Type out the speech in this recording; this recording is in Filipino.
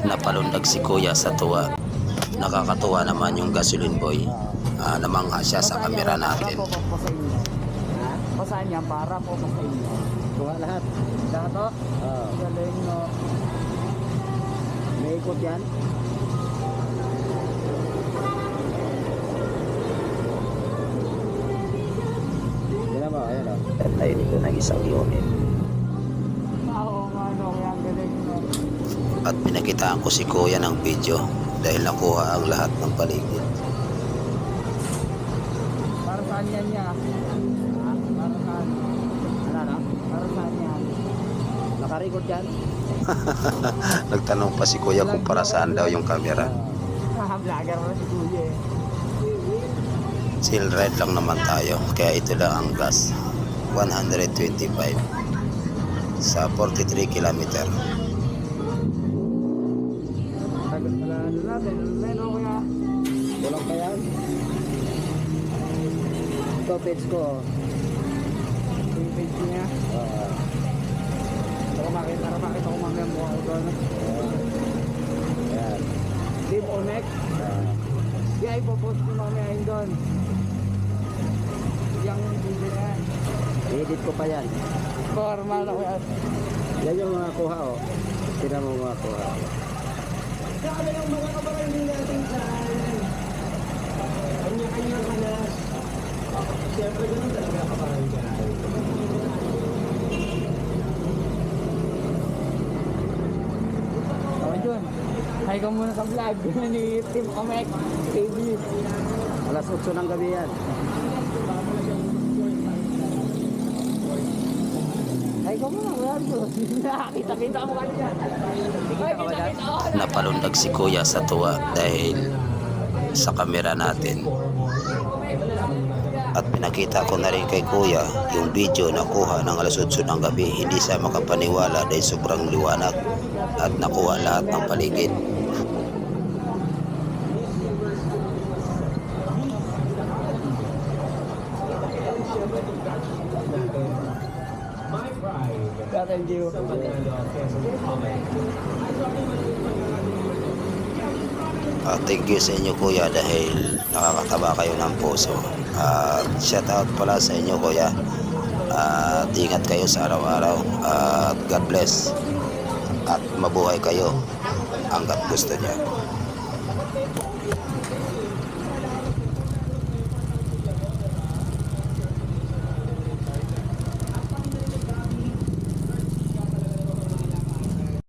Napalundag si kuya sa tuwa. Nakakatuwa naman yung gasoline boy. Namangha siya sa kamera natin. Pasahan yan para po sa inyo. Kuha lahat. Lahat o? Galing no. May ikot yan. Yan ba? Ayan o. Tayo dito ng isang unit. Oo nga no, kaya galing no. At pinakitaan ko si kuya ng video dahil nakuha ang lahat ng paligid. Para saan yan niya? Para saan? Ano? Para saan yan? Nakarecord yan? Nagtanong pa si kuya kung para saan daw yung camera. Vlogger mo si kuya eh. Chill ride lang naman tayo, kaya ito lang ang gas. 125 sa 43 kilometer. Tagal pala ano natin. Ano kaya? Walang pa yan? Ito page ko. Yung page niya. Para makita ko mamaya mukha ko doon. Ayan. Team Onex. Yeah, ipopost ko mamaya yun doon. Yung video na yan. I-edit ko pa yan. Normal ako yan. Yan yung mga kuha o. Sila mo mga kuha. Kaya yung mga kabarangay natin sa kanya-kanya kanas. Siyempre ganun talaga kabarangay. Oh, John. Hi ka muna sa vlog ni Team Omex TV. Alas 8 ng gabi yan. Hi ka muna, vlog. Nakakita-kita mo kanina. Napalundag si kuya sa tuwa dahil sa kamera natin. At pinakita ko na rin kay kuya yung video na kuha ng alas 8 ng gabi. Hindi siya makapaniwala dahil sobrang liwanag at nakuha lahat ng paligid. Thank you. Thank you sa inyo kuya dahil nakakataba kayo ng puso. Shout out pala sa inyo kuya. Ingat kayo sa araw-araw. God bless. At mabuhay kayo hanggat gusto niya.